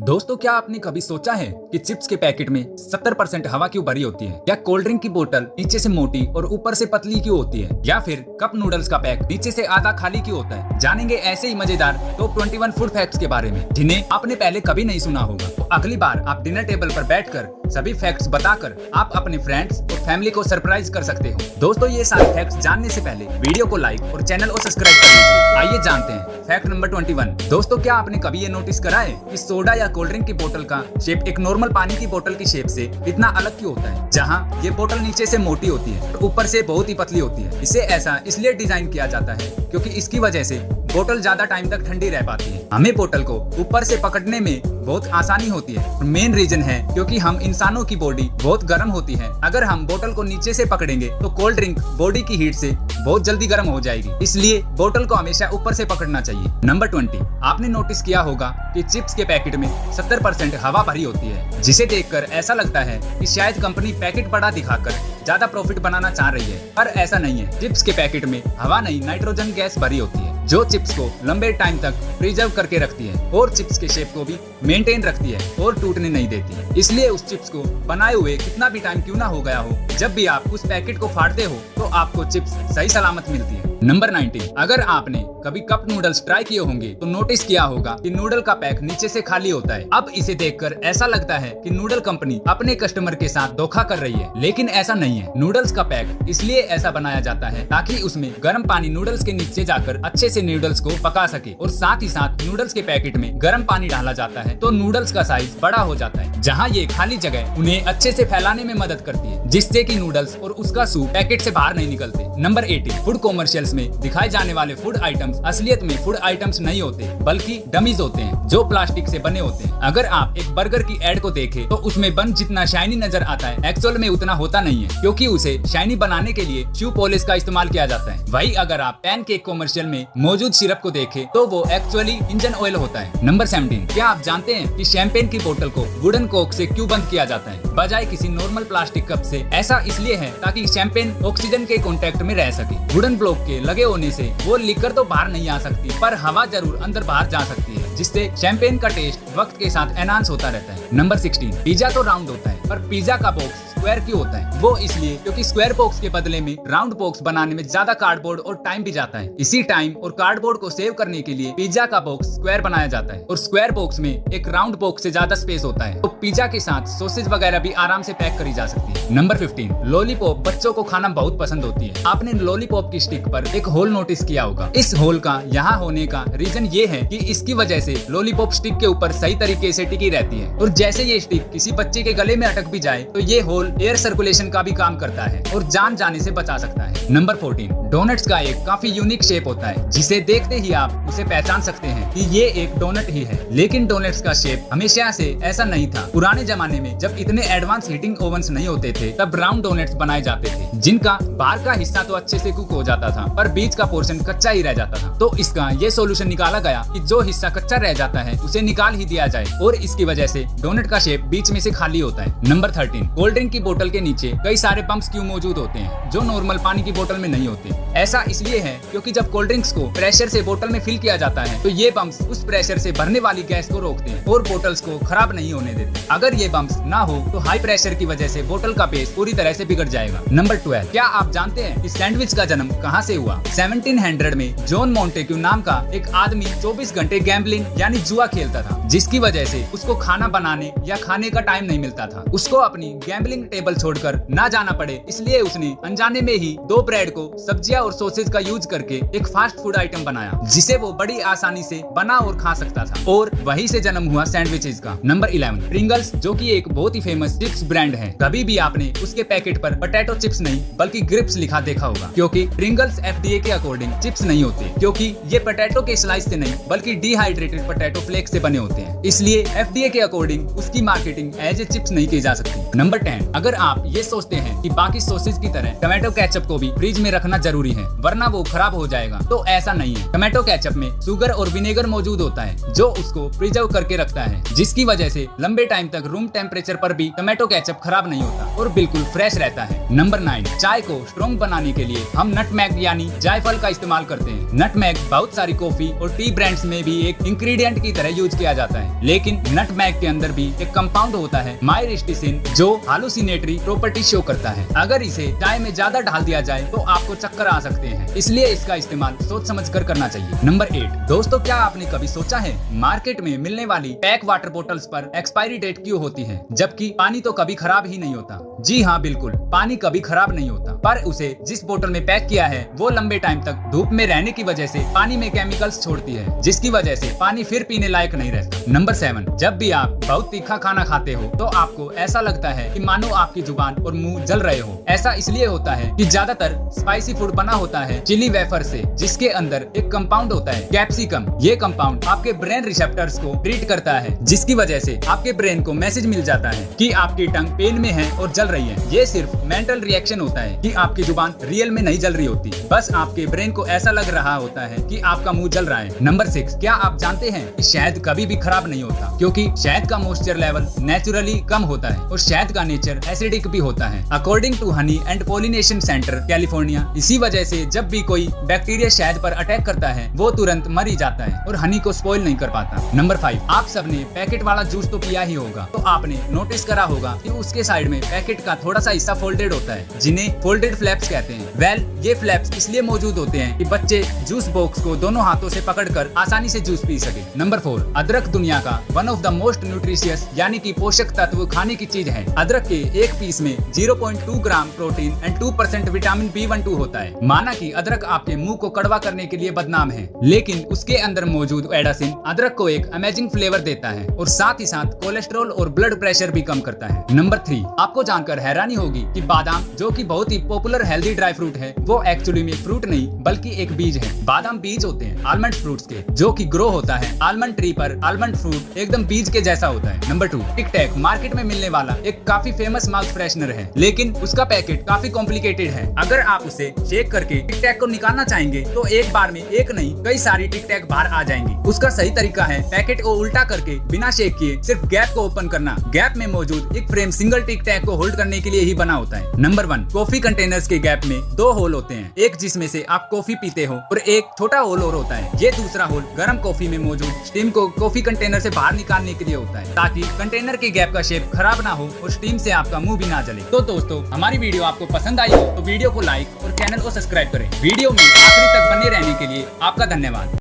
दोस्तों, क्या आपने कभी सोचा है कि चिप्स के पैकेट में 70% हवा क्यों भरी होती है? या कोल्ड ड्रिंक की बोतल नीचे से मोटी और ऊपर से पतली क्यों होती है? या फिर कप नूडल्स का पैक नीचे से आधा खाली क्यों होता है? जानेंगे ऐसे ही मजेदार टॉप 21 फूड फैक्ट्स के बारे में जिन्हें आपने पहले कभी नहीं सुना होगा। तो अगली बार आप डिनर टेबल पर बैठकर सभी फैक्ट्स बताकर आप अपने फ्रेंड्स और फैमिली को सरप्राइज कर सकते हो। दोस्तों, ये सारे फैक्ट्स जानने से पहले वीडियो को लाइक और चैनल को सब्सक्राइब कर लीजिए। आइए जानते हैं फैक्ट नंबर 21। दोस्तों, क्या आपने कभी ये नोटिस करा है कि सोडा या कोल्ड ड्रिंक की बोतल का शेप एक नॉर्मल पानी की बोतल की शेप से इतना अलग क्यों होता है? जहाँ ये बोतल नीचे से मोटी होती है और ऊपर से बहुत ही पतली होती है। इसे ऐसा इसलिए डिजाइन किया जाता है क्योंकि इसकी वजह से बोतल ज्यादा टाइम तक ठंडी रह पाती है। हमें बोतल को ऊपर से पकड़ने में बहुत आसानी होती है। मेन रीजन है क्योंकि हम इंसानों की बॉडी बहुत गर्म होती है। अगर हम बोतल को नीचे से पकड़ेंगे तो कोल्ड ड्रिंक बॉडी की हीट से बहुत जल्दी गर्म हो जाएगी, इसलिए बोतल को हमेशा ऊपर से पकड़ना चाहिए। नंबर 20। आपने नोटिस किया होगा कि चिप्स के पैकेट में 70% हवा भरी होती है, जिसे देखकर ऐसा लगता है कि शायद कंपनी पैकेट बड़ा दिखाकर ज्यादा प्रॉफिट बनाना चाह रही है, पर ऐसा नहीं है। चिप्स के पैकेट में हवा नहीं, नाइट्रोजन गैस भरी होती है जो चिप्स को लंबे टाइम तक प्रिजर्व करके रखती है और चिप्स के शेप को भी मेंटेन रखती है और टूटने नहीं देती। इसलिए उस चिप्स को बनाए हुए कितना भी टाइम क्यों ना हो गया हो, जब भी आप उस पैकेट को फाड़ते हो तो आपको चिप्स सही सलामत मिलती है। नंबर 19। अगर आपने कभी कप नूडल्स ट्राई किए होंगे तो नोटिस किया होगा कि नूडल का पैक नीचे से खाली होता है। अब इसे देखकर ऐसा लगता है कि नूडल कंपनी अपने कस्टमर के साथ धोखा कर रही है, लेकिन ऐसा नहीं है। नूडल्स का पैक इसलिए ऐसा बनाया जाता है ताकि उसमें गर्म पानी नूडल्स के नीचे जाकर अच्छे से नूडल्स को पका सके, और साथ ही साथ नूडल्स के पैकेट में गर्म पानी डाला जाता है तो नूडल्स का साइज बड़ा हो जाता है, जहाँ ये खाली जगह उन्हें अच्छे से फैलाने में मदद करती है, जिससे कि नूडल्स और उसका सूप पैकेट से बाहर नहीं निकलते। नंबर 18। फूड कॉमर्शियल्स में दिखाए जाने वाले फूड आइटम्स असलियत में फूड आइटम्स नहीं होते, बल्कि डमीज होते हैं जो प्लास्टिक से बने होते हैं। अगर आप एक बर्गर की एड को देखें तो उसमें बन जितना शाइनी नजर आता है, एक्चुअल में उतना होता नहीं है, क्योंकि उसे शाइनी बनाने के लिए शू पॉलिश का इस्तेमाल किया जाता है। वही अगर आप पैनकेक कॉमर्शियल में मौजूद सिरप को देखें तो वो एक्चुअली इंजन ऑयल होता है। नंबर 17। क्या आप जानते हैं कि शैंपेन की बोतल को वुडन कोक से क्यों बंद किया जाता है बजाय किसी नॉर्मल प्लास्टिक कप से? ऐसा इसलिए है ताकि शैंपेन ऑक्सीजन के कांटेक्ट में रह सके। वुडन ब्लॉक के लगे होने से वो लिकर तो बाहर नहीं आ सकती, पर हवा जरूर अंदर बाहर जा सकती है, जिससे शैंपेन का टेस्ट वक्त के साथ एनहांस होता रहता है। नंबर 16। पिज्जा तो राउंड होता है, पर पिज्जा का बॉक्स स्क्वायर क्यों होता है? वो इसलिए क्योंकि स्क्वायर बॉक्स के बदले में राउंड बॉक्स बनाने में ज्यादा कार्डबोर्ड और टाइम भी जाता है। इसी टाइम और कार्डबोर्ड को सेव करने के लिए पिज्जा का बॉक्स स्क्वायर बनाया जाता है, और स्क्वायर बॉक्स में एक राउंड बॉक्स से ज्यादा स्पेस होता है, तो पिज्जा के साथ सॉसेज वगैरह भी आराम से पैक करी जा सकती है। नंबर 15। लॉलीपॉप बच्चों को खाना बहुत पसंद होती है। आपने लॉलीपॉप की स्टिक पर एक होल नोटिस किया होगा। इस होल का यहाँ होने का रीजन ये है कि इसकी वजह से लॉलीपॉप स्टिक के ऊपर सही तरीके से टिकी रहती है, और जैसे ये स्टिक किसी बच्चे के गले में अटक भी जाए तो ये होल एयर सर्कुलेशन का भी काम करता है और जान जाने से बचा सकता है। नंबर 14। डोनट्स का एक काफी यूनिक शेप होता है, जिसे देखते ही आप उसे पहचान सकते हैं कि ये एक डोनट ही है, लेकिन डोनट्स का शेप हमेशा से ऐसा नहीं था। पुराने जमाने में जब इतने एडवांस हीटिंग ओवंस नहीं होते थे, तब राउंड डोनट्स बनाए जाते थे, जिनका बाहर का हिस्सा तो अच्छे से कुक हो जाता था, पर बीच का पोर्शन कच्चा ही रह जाता था। तो इसका ये सॉल्यूशन निकाला गया कि जो हिस्सा कच्चा रह जाता है उसे निकाल ही दिया जाए, और इसकी वजह से डोनट का शेप बीच में से खाली होता है। नंबर 13। कोल्ड ड्रिंक की बोतल के नीचे कई सारे पंप्स क्यों मौजूद होते हैं जो नॉर्मल पानी की बोतल में नहीं होते? ऐसा इसलिए है क्योंकि जब कोल्ड ड्रिंक्स को प्रेशर से बोतल में फिल किया जाता है तो ये पंप्स उस प्रेशर से भरने वाली गैस को रोकते हैं और बोतल्स को खराब नहीं होने देते। अगर ये पंप्स ना हो तो हाई प्रेशर की वजह से बोतल का बेस पूरी तरह से बिगड़ जाएगा। नंबर 12। क्या आप जानते हैं कि सैंडविच का जन्म कहाँ से हुआ? 1700 में जॉन मोंटेक्यू नाम का एक आदमी 24 घंटे गैम्बलिंग यानी जुआ खेलता था, जिसकी वजह से उसको खाना बनाने या खाने का टाइम नहीं मिलता था। उसको अपनी गैम्बलिंग टेबल छोड़कर ना जाना पड़े, इसलिए उसने अनजाने में ही 2 ब्रेड को सब्जियां और सॉसेज का यूज करके एक फास्ट फूड आइटम बनाया, जिसे वो बड़ी आसानी से बना और खा सकता था, और वहीं से जन्म हुआ सैंडविचेस का। नंबर 11। प्रिंगल्स, जो कि एक बहुत ही फेमस चिप्स ब्रांड है। कभी भी आपने उसके पैकेट पर पोटैटो चिप्स नहीं बल्कि ग्रिप्स लिखा देखा होगा, क्योंकि प्रिंगल्स FDA के अकॉर्डिंग चिप्स नहीं होते, क्योंकि ये पोटैटो के स्लाइस से नहीं बल्कि डिहाइड्रेटेड पोटैटो फ्लेक्स से बने होते हैं, इसलिए FDA के अकॉर्डिंग उसकी मार्केटिंग एज ए चिप्स नहीं की जा सकती। नंबर 10। अगर आप ये सोचते हैं कि बाकी सॉसेज की तरह टमाटो केचप को भी फ्रिज में रखना जरूरी है वरना वो खराब हो जाएगा, तो ऐसा नहीं है। टमाटो केचप में शुगर और विनेगर मौजूद होता है जो उसको प्रिजर्व करके रखता है, जिसकी वजह से लंबे टाइम तक रूम टेम्परेचर पर भी टमाटो केचप खराब नहीं होता और बिल्कुल फ्रेश रहता है। नंबर 9। चाय को स्ट्रॉन्ग बनाने के लिए हम नटमैग यानी जायफल का इस्तेमाल करते हैं। नटमैग बहुत सारी कॉफी और टी ब्रांड्स में भी एक इंग्रेडिएंट की तरह यूज किया जाता है। लेकिन नटमैग के अंदर भी एक कंपाउंड होता है माइरिस्टिसिन, जो हालुसिनेटरी प्रॉपर्टी शो करता है। अगर इसे चाय में ज्यादा डाल दिया जाए तो आपको चक्कर आ सकते हैं, इसलिए इसका इस्तेमाल सोच समझ कर करना चाहिए। नंबर 8, दोस्तों क्या आपने कभी सोचा है मार्केट में मिलने वाली पैक वाटर बोतल्स पर एक्सपायरी डेट क्यों होती है, जबकि पानी तो कभी खराब ही नहीं होता। जी हाँ, बिल्कुल, पानी कभी खराब नहीं होता, पर उसे जिस बोतल में पैक किया है वो लंबे टाइम तक धूप में रहने की वजह से पानी में केमिकल्स छोड़ती है, जिसकी वजह से पानी फिर पीने लायक नहीं रहता। नंबर 7, जब भी आप बहुत तीखा खाना खाते हो तो आपको ऐसा लगता है कि मानो आपकी जुबान और मुंह जल रहे हो। ऐसा इसलिए होता है कि ज्यादातर स्पाइसी फूड बना होता है चिली वेफर से, जिसके अंदर एक कंपाउंड होता है कैप्सिकम। ये कंपाउंड आपके ब्रेन रिसेप्टर्स को ट्रीट करता है, जिसकी वजह से आपके ब्रेन को मैसेज मिल जाता है कि आपकी टंग पेन में है और जल रही है। ये सिर्फ मेंटल रिएक्शन होता है कि आपकी जुबान रियल में नहीं जल रही होती, बस आपके ब्रेन को ऐसा लग रहा होता है कि आपका मुंह जल रहा है। नंबर 6, क्या आप जानते हैं कि शहद कभी भी खराब नहीं होता, क्योंकि शहद का मॉइस्चर लेवल नेचुरली कम होता है और शहद का नेचर एसिडिक भी होता है, according to honey and pollination centre California. इसी वजह से जब भी कोई बैक्टीरिया शहद पर अटैक करता है वो तुरंत मर ही जाता है और हनी को स्पॉइल नहीं कर पाता। नंबर 5, आप सबने पैकेट वाला जूस तो पिया ही होगा, तो आपने नोटिस करा होगा कि उसके साइड में पैकेट का थोड़ा सा हिस्सा फोल्डेड होता है, जिन्हें फोल्डेड फ्लैप्स कहते हैं। वेल, ये फ्लैप्स इसलिए मौजूद होते हैं कि बच्चे जूस बॉक्स को दोनों हाथों से पकड़कर आसानी से जूस पी सके। नंबर 4, अदरक दुनिया का one of the most nutritious यानी कि पोषक तत्व खाने की चीज है। अदरक के एक पीस में 0.2 gram protein and 2% vitamin B12 होता है। माना कि अदरक आपके मुंह को कड़वा करने के लिए बदनाम है, लेकिन उसके अंदर मौजूद एडासिन अदरक को एक अमेजिंग फ्लेवर देता है और साथ ही साथ कोलेस्ट्रॉल और ब्लड प्रेशर भी कम करता है। नंबर 3, आपको जानकर हैरानी होगी कि बादाम, जो कि बहुत ही पॉपुलर हेल्दी ड्राई फ्रूट है, वो एक्चुअली में फ्रूट नहीं बल्कि एक बीज है। बादाम बीज होते हैं आलमंड फ्रूट्स के, जो कि ग्रो होता है आलमंड ट्री पर। आलमंड फ्रूट एकदम बीज के जैसा होता है। नंबर 2, टिक टैक मार्केट में मिलने वाला एक काफी फेमस माउथ फ्रेशनर है, लेकिन उसका पैकेट काफी कॉम्प्लिकेटेड है। अगर आप उसे शेक करके टिक टैक को निकालना चाहेंगे तो एक बार में एक नहीं कई सारी टिक टैक बाहर आ जाएंगी। उसका सही तरीका है पैकेट को उल्टा करके बिना शेक किए सिर्फ गैप को ओपन करना। गैप में मौजूद एक फ्रेम सिंगल टिक टैक को होल्ड करने के लिए ही बना होता है। नंबर 1, कॉफी कंटेनर्स के गैप में 2 होल होते हैं, एक जिसमें से आप कॉफी पीते हो और एक छोटा होल और होता है। ये दूसरा होल गर्म कॉफी में मौजूद स्टीम को कॉफी कंटेनर से बाहर निकालने के लिए होता है, ताकि कंटेनर के गैप का शेप खराब ना हो और स्टीम से आपका मुंह भी ना जले। तो दोस्तों, हमारी वीडियो आपको पसंद आई हो तो वीडियो को लाइक और चैनल को सब्सक्राइब करें। वीडियो में आखिरी तक बने रहने के लिए आपका धन्यवाद।